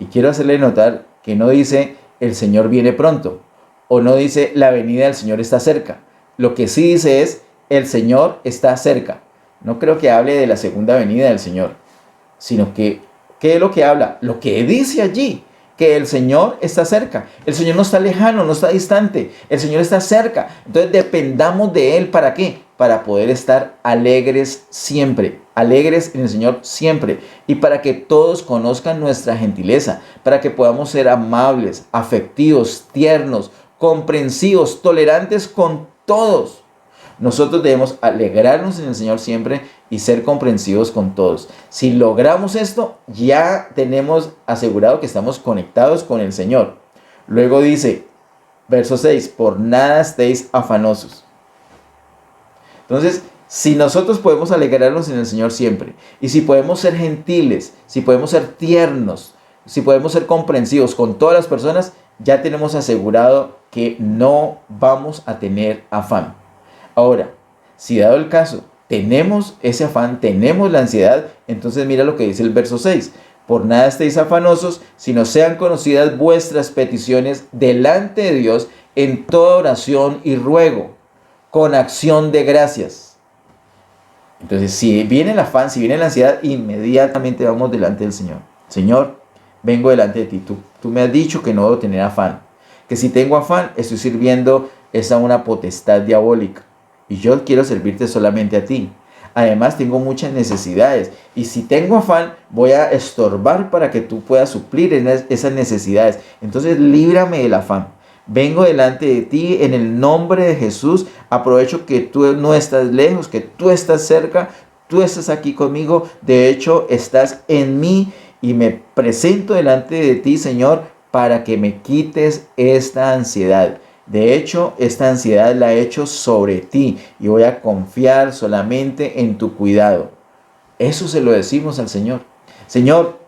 Y quiero hacerle notar que no dice, el Señor viene pronto. O no dice, la venida del Señor está cerca. Lo que sí dice es, el Señor está cerca. No creo que hable de la segunda venida del Señor, sino que, ¿qué es lo que habla? Lo que dice allí, que el Señor está cerca. El Señor no está lejano, no está distante. El Señor está cerca. Entonces dependamos de Él. ¿Para qué? Para poder estar alegres siempre. Alegres en el Señor siempre. Y para que todos conozcan nuestra gentileza. Para que podamos ser amables, afectivos, tiernos, comprensivos, tolerantes con todos. Nosotros debemos alegrarnos en el Señor siempre y ser comprensivos con todos. Si logramos esto, ya tenemos asegurado que estamos conectados con el Señor. Luego dice, verso 6, por nada estéis afanosos. Entonces, si nosotros podemos alegrarnos en el Señor siempre, y si podemos ser gentiles, si podemos ser tiernos, si podemos ser comprensivos con todas las personas, ya tenemos asegurado que no vamos a tener afán. Ahora, si dado el caso, tenemos ese afán, tenemos la ansiedad, entonces mira lo que dice el verso 6. Por nada estéis afanosos, sino sean conocidas vuestras peticiones delante de Dios en toda oración y ruego, con acción de gracias. Entonces, si viene el afán, si viene la ansiedad, inmediatamente vamos delante del Señor. Señor, vengo delante de ti. Tú me has dicho que no debo tener afán. Que si tengo afán, estoy sirviendo a una potestad diabólica. Y yo quiero servirte solamente a ti. Además, tengo muchas necesidades. Y si tengo afán, voy a estorbar para que tú puedas suplir esas necesidades. Entonces, líbrame del afán. Vengo delante de ti en el nombre de Jesús. Aprovecho que tú no estás lejos, que tú estás cerca. Tú estás aquí conmigo. De hecho, estás en mí. Y me presento delante de ti, Señor, para que me quites esta ansiedad. De hecho, esta ansiedad la he hecho sobre ti y voy a confiar solamente en tu cuidado. Eso se lo decimos al Señor. Señor,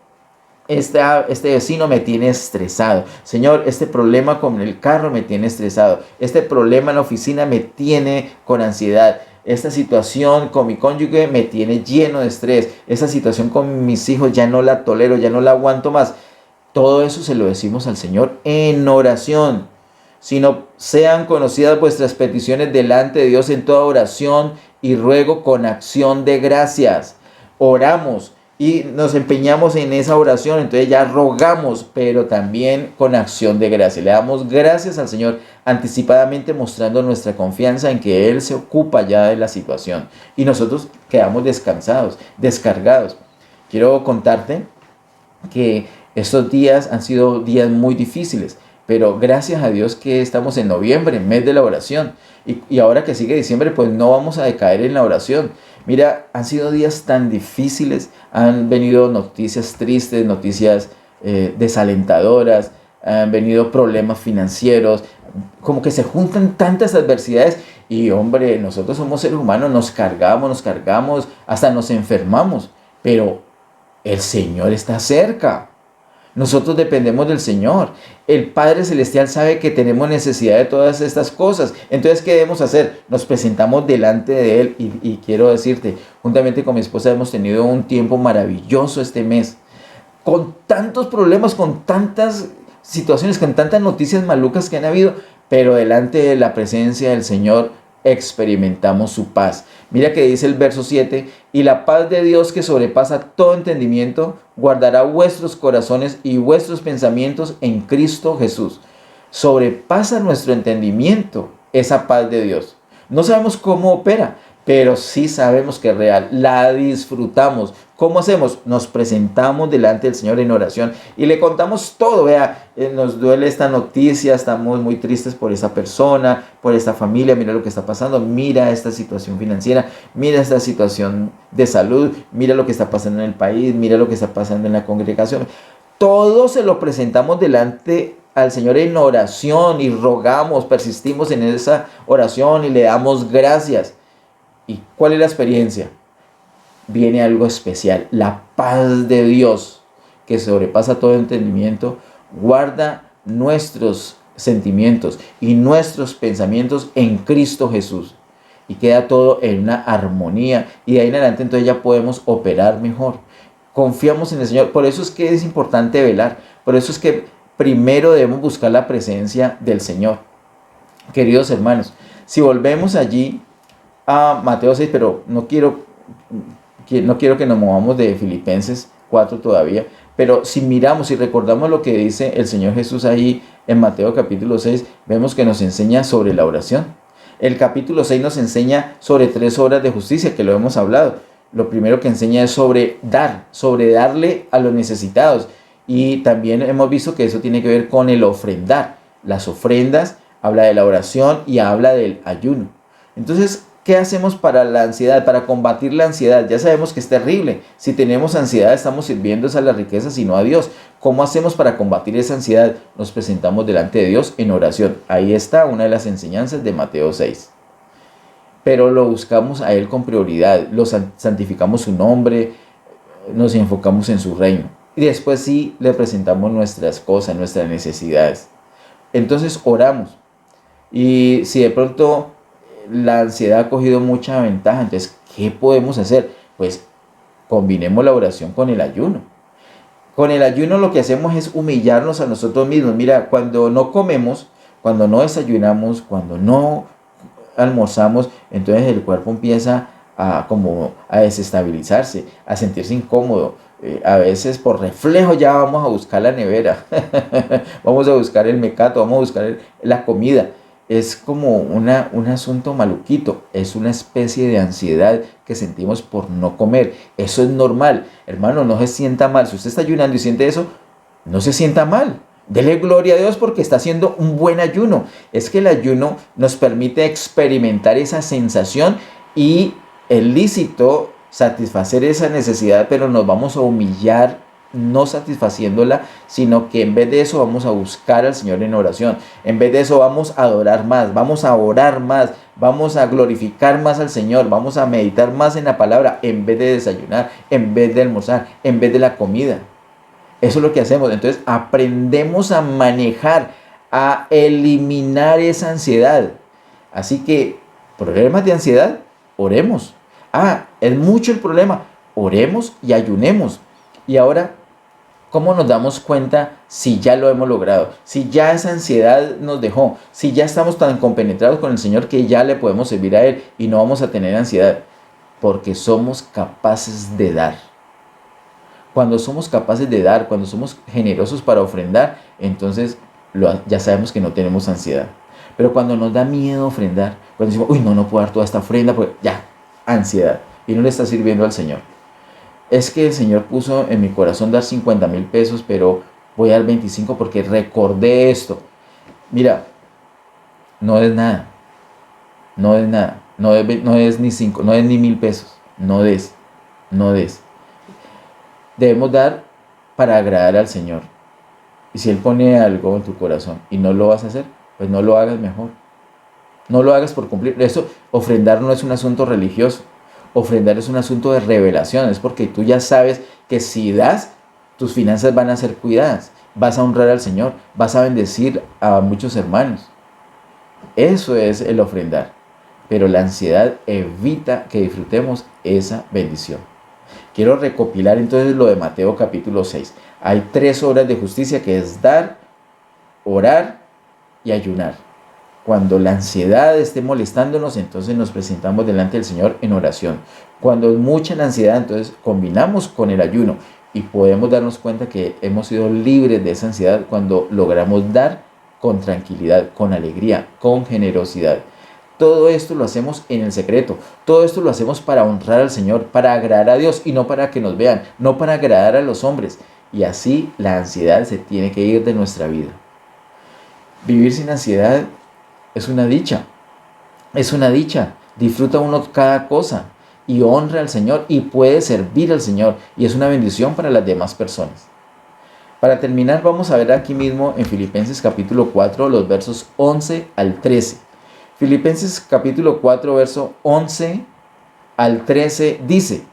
este vecino me tiene estresado. Señor, este problema con el carro me tiene estresado. Este problema en la oficina me tiene con ansiedad. Esta situación con mi cónyuge me tiene lleno de estrés. Esta situación con mis hijos ya no la tolero, ya no la aguanto más. Todo eso se lo decimos al Señor en oración. Sino sean conocidas vuestras peticiones delante de Dios en toda oración y ruego con acción de gracias. Oramos y nos empeñamos en esa oración, entonces ya rogamos, pero también con acción de gracia. Le damos gracias al Señor anticipadamente, mostrando nuestra confianza en que Él se ocupa ya de la situación. Y nosotros quedamos descansados, descargados. Quiero contarte que estos días han sido días muy difíciles. Pero gracias a Dios que estamos en noviembre, mes de la oración. Y ahora que sigue diciembre, pues no vamos a decaer en la oración. Mira, han sido días tan difíciles. Han venido noticias tristes, noticias desalentadoras. Han venido problemas financieros. Como que se juntan tantas adversidades. Y hombre, nosotros somos seres humanos, nos cargamos, hasta nos enfermamos. Pero el Señor está cerca. Nosotros dependemos del Señor. El Padre Celestial sabe que tenemos necesidad de todas estas cosas. Entonces, ¿qué debemos hacer? Nos presentamos delante de Él y quiero decirte, juntamente con mi esposa hemos tenido un tiempo maravilloso este mes. Con tantos problemas, con tantas situaciones, con tantas noticias malucas que han habido, pero delante de la presencia del Señor experimentamos su paz. Mira que dice el verso 7, y la paz de Dios que sobrepasa todo entendimiento, guardará vuestros corazones y vuestros pensamientos en Cristo Jesús. Sobrepasa nuestro entendimiento esa paz de Dios. No sabemos cómo opera, pero sí sabemos que es real. La disfrutamos. ¿Cómo hacemos? Nos presentamos delante del Señor en oración y le contamos todo. Vea, nos duele esta noticia, estamos muy tristes por esa persona, por esta familia, mira lo que está pasando, mira esta situación financiera, mira esta situación de salud, mira lo que está pasando en el país, mira lo que está pasando en la congregación. Todo se lo presentamos delante al Señor en oración y rogamos, persistimos en esa oración y le damos gracias. ¿Y cuál es la experiencia? Viene algo especial. La paz de Dios, que sobrepasa todo entendimiento, guarda nuestros sentimientos y nuestros pensamientos en Cristo Jesús. Y queda todo en una armonía. Y de ahí en adelante entonces ya podemos operar mejor. Confiamos en el Señor. Por eso es que es importante velar. Por eso es que primero debemos buscar la presencia del Señor. Queridos hermanos, si volvemos allí a Mateo 6, pero no quiero que nos movamos de Filipenses 4 todavía, pero si miramos y recordamos lo que dice el Señor Jesús ahí en Mateo capítulo 6, vemos que nos enseña sobre la oración. El capítulo 6 nos enseña sobre 3 obras de justicia, que lo hemos hablado. Lo primero que enseña es sobre darle a los necesitados. Y también hemos visto que eso tiene que ver con el ofrendar. Las ofrendas, habla de la oración y habla del ayuno. Entonces, ¿qué hacemos para la ansiedad, para combatir la ansiedad? Ya sabemos que es terrible. Si tenemos ansiedad, estamos sirviendo a las riquezas y no a Dios. ¿Cómo hacemos para combatir esa ansiedad? Nos presentamos delante de Dios en oración. Ahí está una de las enseñanzas de Mateo 6. Pero lo buscamos a Él con prioridad. Lo santificamos su nombre, nos enfocamos en su reino. Y después sí le presentamos nuestras cosas, nuestras necesidades. Entonces oramos. Y si de pronto la ansiedad ha cogido mucha ventaja, entonces, ¿qué podemos hacer? Pues combinemos la oración con el ayuno. Con el ayuno lo que hacemos es humillarnos a nosotros mismos. Mira, cuando no comemos, cuando no desayunamos, cuando no almorzamos, entonces el cuerpo empieza a desestabilizarse, a sentirse incómodo. A veces por reflejo ya vamos a buscar la nevera, vamos a buscar el mecato, vamos a buscar la comida. es como un asunto maluquito, es una especie de ansiedad que sentimos por no comer. Eso es normal, hermano, no se sienta mal. Si usted está ayunando y siente eso, no se sienta mal. Dele gloria a Dios porque está haciendo un buen ayuno. Es que el ayuno nos permite experimentar esa sensación y es lícito satisfacer esa necesidad, pero nos vamos a humillar no satisfaciéndola, sino que en vez de eso vamos a buscar al Señor en oración. En vez de eso vamos a adorar más, vamos a orar más, vamos a glorificar más al Señor, vamos a meditar más en la palabra en vez de desayunar, en vez de almorzar, en vez de la comida. Eso es lo que hacemos. Entonces aprendemos a manejar, a eliminar esa ansiedad. Así que, problemas de ansiedad, oremos. Es mucho el problema. Oremos y ayunemos. Y ahora, ¿cómo nos damos cuenta si ya lo hemos logrado? Si ya esa ansiedad nos dejó, si ya estamos tan compenetrados con el Señor que ya le podemos servir a Él y no vamos a tener ansiedad. Porque somos capaces de dar. Cuando somos capaces de dar, cuando somos generosos para ofrendar, entonces ya sabemos que no tenemos ansiedad. Pero cuando nos da miedo ofrendar, cuando decimos, uy, no puedo dar toda esta ofrenda, pues ya, ansiedad. Y no le está sirviendo al Señor. Es que el Señor puso en mi corazón dar 50,000 pesos, pero voy a dar 25 porque recordé esto. Mira, no es nada. No es nada. No es ni 5, no es ni 1,000 pesos. No des. Debemos dar para agradar al Señor. Y si Él pone algo en tu corazón y no lo vas a hacer, pues no lo hagas mejor. No lo hagas por cumplir. Eso, ofrendar no es un asunto religioso. Ofrendar es un asunto de revelación. Es porque tú ya sabes que si das, tus finanzas van a ser cuidadas. Vas a honrar al Señor. Vas a bendecir a muchos hermanos. Eso es el ofrendar. Pero la ansiedad evita que disfrutemos esa bendición. Quiero recopilar entonces lo de Mateo capítulo 6. Hay 3 obras de justicia que es dar, orar y ayunar. Cuando la ansiedad esté molestándonos, entonces nos presentamos delante del Señor en oración. Cuando es mucha la ansiedad, entonces combinamos con el ayuno y podemos darnos cuenta que hemos sido libres de esa ansiedad cuando logramos dar con tranquilidad, con alegría, con generosidad. Todo esto lo hacemos en el secreto. Todo esto lo hacemos para honrar al Señor, para agradar a Dios y no para que nos vean, no para agradar a los hombres. Y así la ansiedad se tiene que ir de nuestra vida. Vivir sin ansiedad es una dicha. Es una dicha. Disfruta uno cada cosa y honra al Señor y puede servir al Señor. Y es una bendición para las demás personas. Para terminar, vamos a ver aquí mismo en Filipenses capítulo 4, los versos 11 al 13. Filipenses capítulo 4, verso 11 al 13 dice: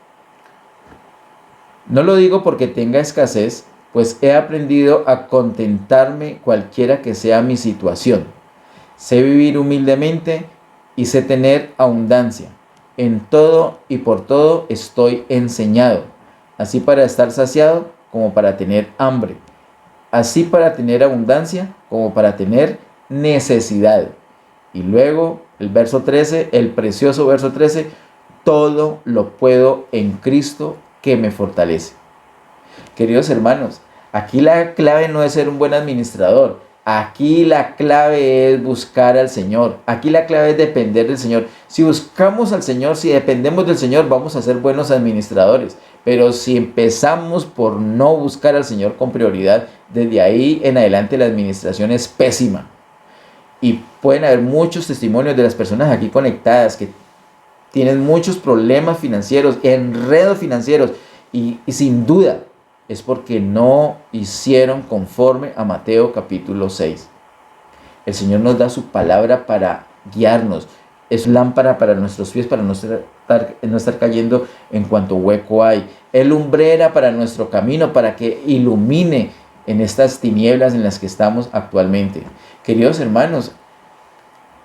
no lo digo porque tenga escasez, pues he aprendido a contentarme cualquiera que sea mi situación. Sé vivir humildemente y sé tener abundancia. En todo y por todo estoy enseñado, así para estar saciado como para tener hambre, así para tener abundancia como para tener necesidad. Y luego el verso 13, el precioso verso 13, todo lo puedo en Cristo que me fortalece. Queridos hermanos, aquí la clave no es ser un buen administrador. Aquí la clave es buscar al Señor. Aquí la clave es depender del Señor. Si buscamos al Señor, si dependemos del Señor, vamos a ser buenos administradores. Pero si empezamos por no buscar al Señor con prioridad, desde ahí en adelante la administración es pésima. Y pueden haber muchos testimonios de las personas aquí conectadas que tienen muchos problemas financieros, enredos financieros, y sin duda es porque no hicieron conforme a Mateo capítulo 6. El Señor nos da su palabra para guiarnos. Es lámpara para nuestros pies, para no estar cayendo en cuanto hueco hay. Es lumbrera para nuestro camino, para que ilumine en estas tinieblas en las que estamos actualmente. Queridos hermanos,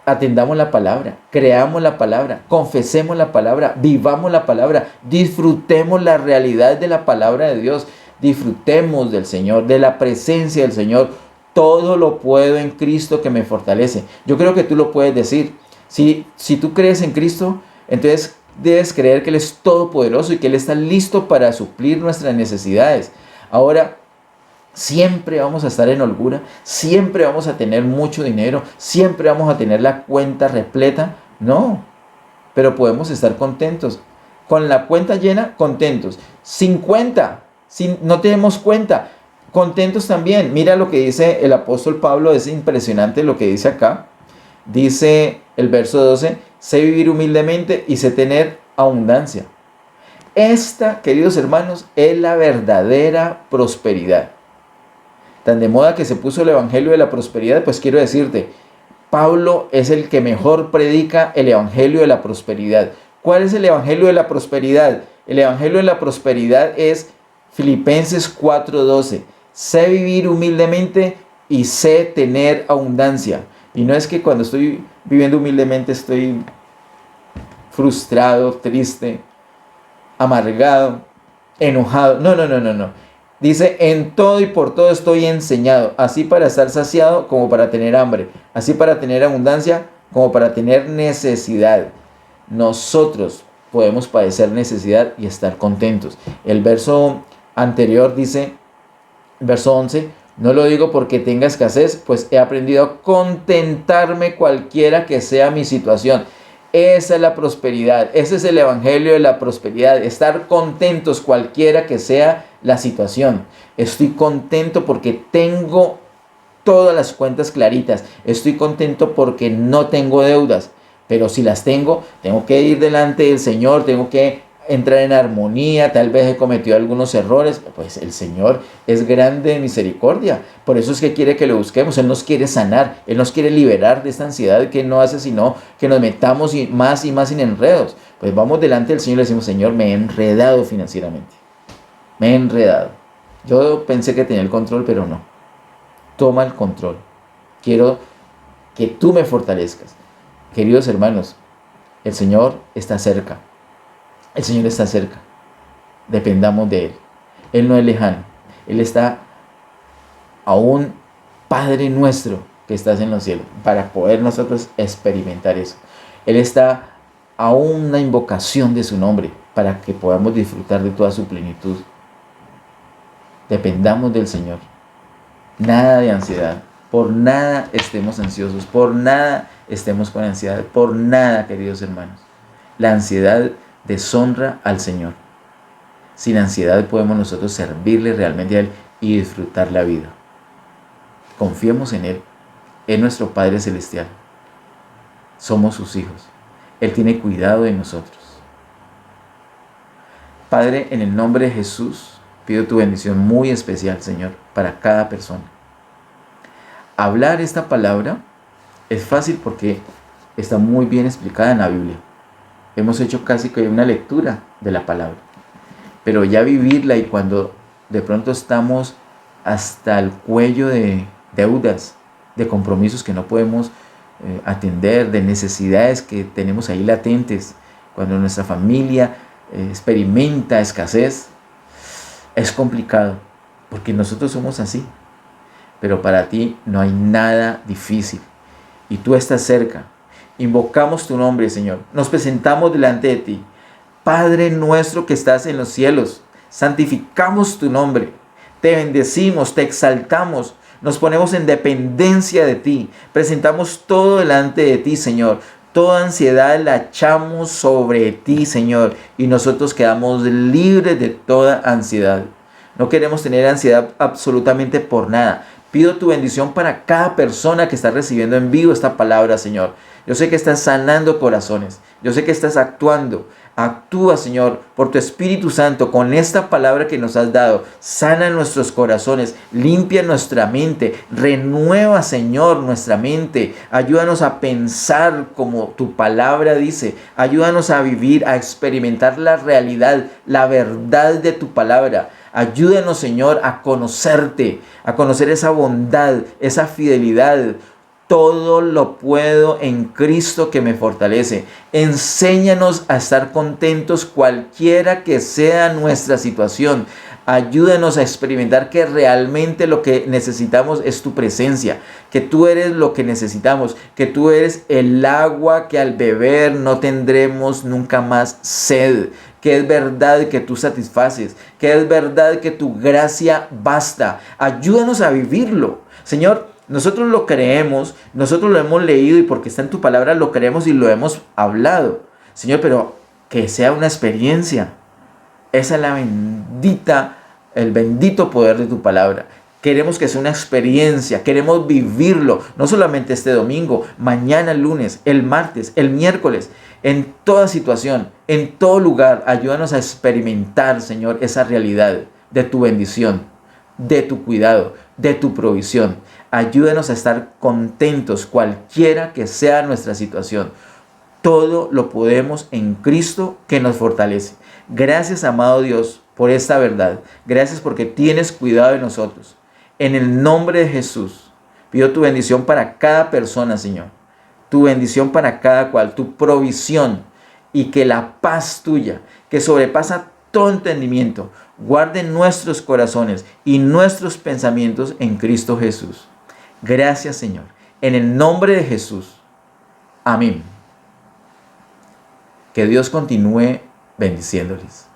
atendamos la palabra, creamos la palabra, confesemos la palabra, vivamos la palabra, disfrutemos la realidad de la palabra de Dios, disfrutemos del Señor, de la presencia del Señor. Todo lo puedo en Cristo que me fortalece. Yo creo que tú lo puedes decir. Si tú crees en Cristo, entonces debes creer que Él es todopoderoso y que Él está listo para suplir nuestras necesidades. Ahora, siempre vamos a estar en holgura, siempre vamos a tener mucho dinero, siempre vamos a tener la cuenta repleta. No, pero podemos estar contentos. Con la cuenta llena, contentos. Sin cuenta, no tenemos cuenta, contentos también. Mira lo que dice el apóstol Pablo, es impresionante lo que dice acá. Dice el verso 12, sé vivir humildemente y sé tener abundancia. Esta, queridos hermanos, es la verdadera prosperidad. Tan de moda que se puso el evangelio de la prosperidad, pues quiero decirte, Pablo es el que mejor predica el evangelio de la prosperidad. ¿Cuál es el evangelio de la prosperidad? El evangelio de la prosperidad es Filipenses 4:12. Sé vivir humildemente y sé tener abundancia. Y no es que cuando estoy viviendo humildemente estoy frustrado, triste, amargado, enojado. No. Dice, en todo y por todo estoy enseñado, así para estar saciado como para tener hambre, así para tener abundancia como para tener necesidad. Nosotros podemos padecer necesidad y estar contentos. El verso anterior dice, verso 11, no lo digo porque tenga escasez, pues he aprendido a contentarme cualquiera que sea mi situación. Esa es la prosperidad, ese es el evangelio de la prosperidad, estar contentos cualquiera que sea la situación. Estoy contento porque tengo todas las cuentas claritas, estoy contento porque no tengo deudas, pero si las tengo que ir delante del Señor, tengo que entrar en armonía, tal vez he cometido algunos errores, pues el Señor es grande de misericordia, por eso es que quiere que lo busquemos, Él nos quiere sanar, Él nos quiere liberar de esta ansiedad que no hace sino que nos metamos más y más en enredos. Pues vamos delante del Señor y le decimos, Señor, me he enredado financieramente, me he enredado, yo pensé que tenía el control, pero no, toma el control, quiero que tú me fortalezcas. Queridos hermanos, el Señor está cerca. El Señor está cerca. Dependamos de Él. Él no es lejano. Él está a un Padre nuestro que estás en los cielos, para poder nosotros experimentar eso. Él está a una invocación de su nombre, para que podamos disfrutar de toda su plenitud. Dependamos del Señor. Nada de ansiedad. Por nada estemos ansiosos. Por nada estemos con ansiedad. Por nada, queridos hermanos. La ansiedad deshonra al Señor. Sin ansiedad podemos nosotros servirle realmente a Él y disfrutar la vida. Confiemos en Él. Es nuestro Padre Celestial. Somos sus hijos. Él tiene cuidado de nosotros. Padre, en el nombre de Jesús, pido tu bendición muy especial, Señor, para cada persona. Hablar esta palabra es fácil porque está muy bien explicada en la Biblia. Hemos hecho casi que una lectura de la palabra. Pero ya vivirla, y cuando de pronto estamos hasta el cuello de deudas, de compromisos que no podemos atender, de necesidades que tenemos ahí latentes, cuando nuestra familia experimenta escasez, es complicado, porque nosotros somos así. Pero para ti no hay nada difícil, y tú estás cerca. Invocamos tu nombre, Señor. Nos presentamos delante de ti. Padre nuestro que estás en los cielos, santificamos tu nombre. Te bendecimos, te exaltamos. Nos ponemos en dependencia de ti. Presentamos todo delante de ti, Señor. Toda ansiedad la echamos sobre ti, Señor. Y nosotros quedamos libres de toda ansiedad. No queremos tener ansiedad absolutamente por nada. Pido tu bendición para cada persona que está recibiendo en vivo esta palabra, Señor. Yo sé que estás sanando corazones. Yo sé que estás actuando. Actúa, Señor, por tu Espíritu Santo con esta palabra que nos has dado. Sana nuestros corazones, limpia nuestra mente, renueva, Señor, nuestra mente. Ayúdanos a pensar como tu palabra dice. Ayúdanos a vivir, a experimentar la realidad, la verdad de tu palabra. Ayúdanos, Señor, a conocerte, a conocer esa bondad, esa fidelidad. Todo lo puedo en Cristo que me fortalece. Enséñanos a estar contentos cualquiera que sea nuestra situación. Ayúdanos a experimentar que realmente lo que necesitamos es tu presencia, que tú eres lo que necesitamos, que tú eres el agua que al beber no tendremos nunca más sed, que es verdad que tú satisfaces, que es verdad que tu gracia basta. Ayúdanos a vivirlo. Señor, nosotros lo creemos, nosotros lo hemos leído y porque está en tu palabra lo creemos y lo hemos hablado. Señor, pero que sea una experiencia. Esa es el bendito poder de tu palabra. Queremos que sea una experiencia, queremos vivirlo, no solamente este domingo, mañana, el lunes, el martes, el miércoles, en toda situación, en todo lugar. Ayúdanos a experimentar, Señor, esa realidad de tu bendición, de tu cuidado, de tu provisión. Ayúdanos a estar contentos cualquiera que sea nuestra situación. Todo lo podemos en Cristo que nos fortalece. Gracias, amado Dios, por esta verdad. Gracias porque tienes cuidado de nosotros. En el nombre de Jesús, pido tu bendición para cada persona, Señor. Tu bendición para cada cual, tu provisión, y que la paz tuya, que sobrepasa todo entendimiento, guarde nuestros corazones y nuestros pensamientos en Cristo Jesús. Gracias, Señor. En el nombre de Jesús. Amén. Que Dios continúe bendiciéndoles.